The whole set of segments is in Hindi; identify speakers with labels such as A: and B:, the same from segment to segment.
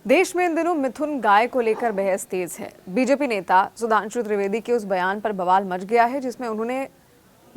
A: देश में इन दिनों मिथुन गाय को लेकर बहस तेज है। बीजेपी नेता सुधांशु त्रिवेदी के उस बयान पर बवाल मच गया है जिसमें उन्होंने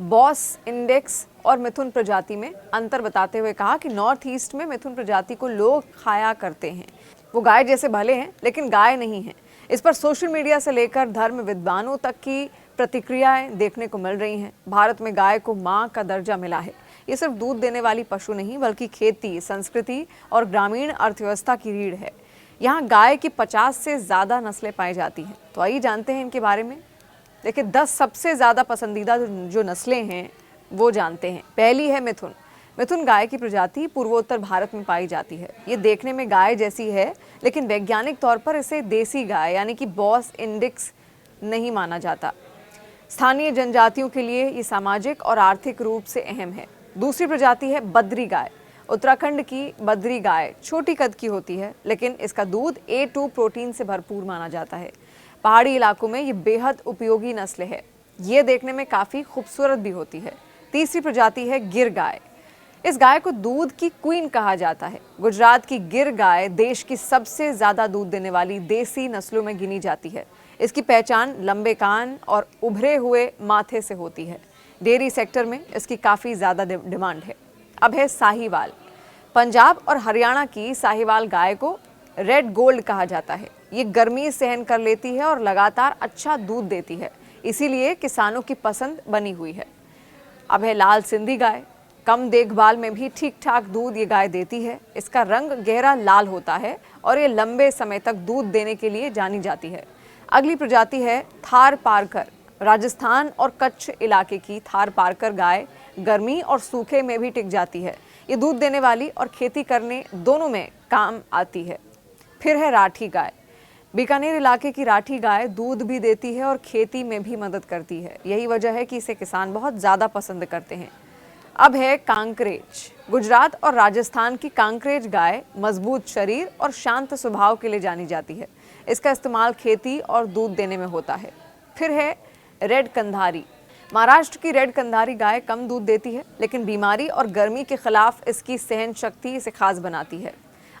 A: बॉस इंडेक्स और मिथुन प्रजाति में अंतर बताते हुए कहा कि नॉर्थ ईस्ट में मिथुन प्रजाति को लोग खाया करते हैं। वो गाय जैसे भले हैं लेकिन गाय नहीं है। इस पर सोशल मीडिया से लेकर धर्म विद्वानों तक की प्रतिक्रियाएं देखने को मिल रही हैं। भारत में गाय को मां का दर्जा मिला है। ये सिर्फ दूध देने वाली पशु नहीं बल्कि खेती, संस्कृति और ग्रामीण अर्थव्यवस्था की रीढ़ है। यहाँ गाय की 50 से ज़्यादा नस्लें पाई जाती हैं। तो आइए जानते हैं इनके बारे में। देखिए 10 सबसे ज़्यादा पसंदीदा जो नस्लें हैं वो जानते हैं। पहली है मिथुन। मिथुन गाय की प्रजाति पूर्वोत्तर भारत में पाई जाती है। ये देखने में गाय जैसी है लेकिन वैज्ञानिक तौर पर इसे देसी गाय यानी कि बॉस इंडेक्स नहीं माना जाता। स्थानीय जनजातियों के लिए ये सामाजिक और आर्थिक रूप से अहम है। दूसरी प्रजाति है बद्री गाय। उत्तराखंड की बद्री गाय छोटी कद की होती है लेकिन इसका दूध A2 प्रोटीन से भरपूर माना जाता है। पहाड़ी इलाकों में ये बेहद उपयोगी नस्ल है। ये देखने में काफ़ी खूबसूरत भी होती है। तीसरी प्रजाति है गिर गाय। इस गाय को दूध की क्वीन कहा जाता है। गुजरात की गिर गाय देश की सबसे ज़्यादा दूध देने वाली देसी नस्लों में गिनी जाती है। इसकी पहचान लंबे कान और उभरे हुए माथे से होती है। डेयरी सेक्टर में इसकी काफ़ी ज़्यादा डिमांड है। अब है साहीवाल। पंजाब और हरियाणा की साहीवाल गाय को रेड गोल्ड कहा जाता है। ये गर्मी सहन कर लेती है और लगातार अच्छा दूध देती है, इसीलिए किसानों की पसंद बनी हुई है। अब है लाल सिंधी गाय। कम देखभाल में भी ठीक ठाक दूध ये गाय देती है। इसका रंग गहरा लाल होता है और ये लंबे समय तक दूध देने के लिए जानी जाती है। अगली प्रजाति है थार पारकर। राजस्थान और कच्छ इलाके की थार पारकर गाय गर्मी और सूखे में भी टिक जाती है। ये दूध देने वाली और खेती करने दोनों में काम आती है। फिर है राठी गाय। बीकानेर इलाके की राठी गाय दूध भी देती है और खेती में भी मदद करती है। यही वजह है कि इसे किसान बहुत ज़्यादा पसंद करते हैं। अब है कांकरेज। गुजरात और राजस्थान की कांकरेज गाय मजबूत शरीर और शांत स्वभाव के लिए जानी जाती है। इसका इस्तेमाल खेती और दूध देने में होता है। फिर है रेड कंधारी। महाराष्ट्र की रेड कंधारी गाय कम दूध देती है लेकिन बीमारी और गर्मी के खिलाफ इसकी सहन शक्ति इसे खास बनाती है।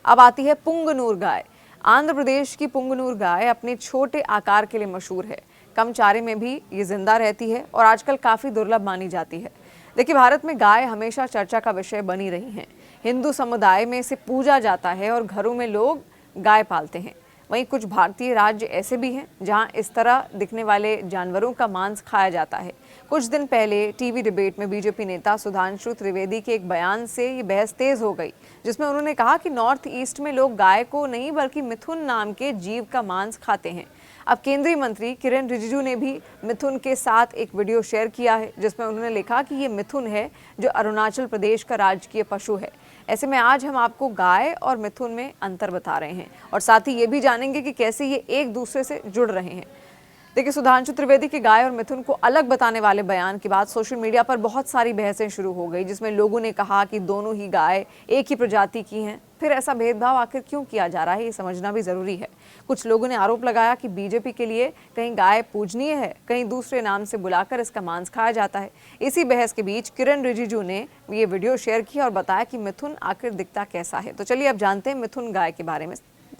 A: अब आती है पुंगनूर गाय। आंध्र प्रदेश की पुंगनूर गाय अपने छोटे आकार के लिए मशहूर है। कम चारे में भी ये जिंदा रहती है और आजकल काफ़ी दुर्लभ मानी जाती है। देखिए भारत में गाय हमेशा चर्चा का विषय बनी रही हैं। हिंदू समुदाय में इसे पूजा जाता है और घरों में लोग गाय पालते हैं। वहीं कुछ भारतीय राज्य ऐसे भी हैं जहां इस तरह दिखने वाले जानवरों का मांस खाया जाता है। कुछ दिन पहले टीवी डिबेट में बीजेपी नेता सुधांशु त्रिवेदी के एक बयान से ये बहस तेज हो गई, जिसमें उन्होंने कहा कि नॉर्थ ईस्ट में लोग गाय को नहीं बल्कि मिथुन नाम के जीव का मांस खाते हैं। अब केंद्रीय मंत्री किरेन रिजिजू ने भी मिथुन के साथ एक वीडियो शेयर किया है जिसमें उन्होंने लिखा कि ये मिथुन है जो अरुणाचल प्रदेश का राजकीय पशु है। ऐसे में आज हम आपको गाय और मिथुन में अंतर बता रहे हैं और साथ ही ये भी जानेंगे कि कैसे ये एक दूसरे से जुड़ रहे हैं। देखिए सुधांशु त्रिवेदी के गाय और मिथुन को अलग बताने वाले बयान के बाद सोशल मीडिया पर बहुत सारी बहसें शुरू हो गई, जिसमें लोगों ने कहा कि दोनों ही गाय एक ही प्रजाति की हैं। फिर ऐसा भेदभाव आखिर क्यों किया जा रहा है, ये समझना भी जरूरी है। कुछ लोगों ने आरोप लगाया कि बीजेपी के लिए कहीं गाय पूजनीय है, कहीं दूसरे नाम से बुलाकर इसका मांस खाया जाता है। इसी बहस के बीच किरेन रिजिजू ने ये वीडियो शेयर किया और बताया कि मिथुन आखिर दिखता कैसा है। तो चलिए अब जानते हैं मिथुन गाय के बारे में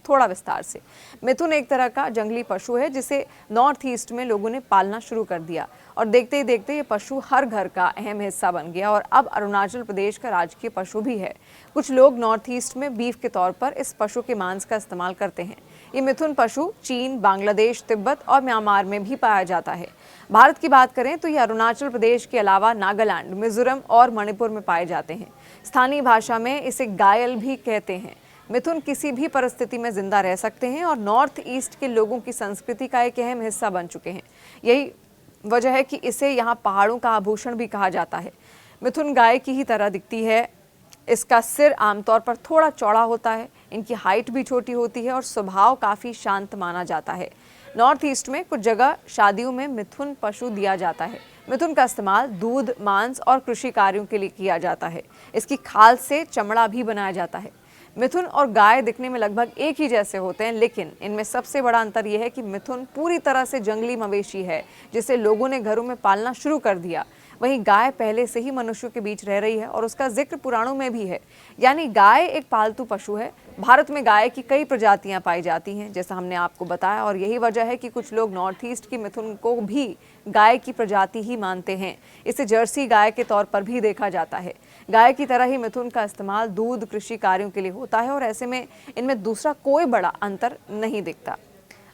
A: थोड़ा विस्तार से। मिथुन एक तरह का जंगली पशु है जिसे नॉर्थ ईस्ट में लोगों ने पालना शुरू कर दिया और देखते ही देखते ये पशु हर घर का अहम हिस्सा बन गया और अब अरुणाचल प्रदेश का राजकीय पशु भी है। कुछ लोग नॉर्थ ईस्ट में बीफ के तौर पर इस पशु के मांस का इस्तेमाल करते हैं। ये मिथुन पशु चीन, बांग्लादेश, तिब्बत और म्यांमार में भी पाया जाता है। भारत की बात करें तो ये अरुणाचल प्रदेश के अलावा नागालैंड, मिजोरम और मणिपुर में पाए जाते हैं। स्थानीय भाषा में इसे गायल भी कहते हैं। मिथुन किसी भी परिस्थिति में जिंदा रह सकते हैं और नॉर्थ ईस्ट के लोगों की संस्कृति का एक अहम हिस्सा बन चुके हैं। यही वजह है कि इसे यहाँ पहाड़ों का आभूषण भी कहा जाता है। मिथुन गाय की ही तरह दिखती है। इसका सिर आमतौर पर थोड़ा चौड़ा होता है, इनकी हाइट भी छोटी होती है और स्वभाव काफ़ी शांत माना जाता है। नॉर्थ ईस्ट में कुछ जगह शादियों में मिथुन पशु दिया जाता है। मिथुन का इस्तेमाल दूध, मांस और कृषि कार्यों के लिए किया जाता है। इसकी खाल से चमड़ा भी बनाया जाता है। मिथुन और गाय दिखने में लगभग एक ही जैसे होते हैं, लेकिन इनमें सबसे बड़ा अंतर यह है कि मिथुन पूरी तरह से जंगली मवेशी है जिसे लोगों ने घरों में पालना शुरू कर दिया। वहीं गाय पहले से ही मनुष्यों के बीच रह रही है और उसका जिक्र पुराणों में भी है। यानी गाय एक पालतू पशु है। भारत में गाय की कई प्रजातियां पाई जाती हैं, जैसा हमने आपको बताया, और यही वजह है कि कुछ लोग नॉर्थ ईस्ट की मिथुन को भी गाय की प्रजाति ही मानते हैं। इसे जर्सी गाय के तौर पर भी देखा जाता है। गाय की तरह ही मिथुन का इस्तेमाल दूध कृषि कार्यों के लिए होता है और ऐसे में इनमें दूसरा कोई बड़ा अंतर नहीं दिखता।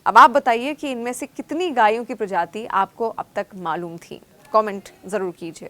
A: अब आप बताइए कि इनमें से कितनी गायों की प्रजाति आपको अब तक मालूम थी? कमेंट जरूर कीजिए।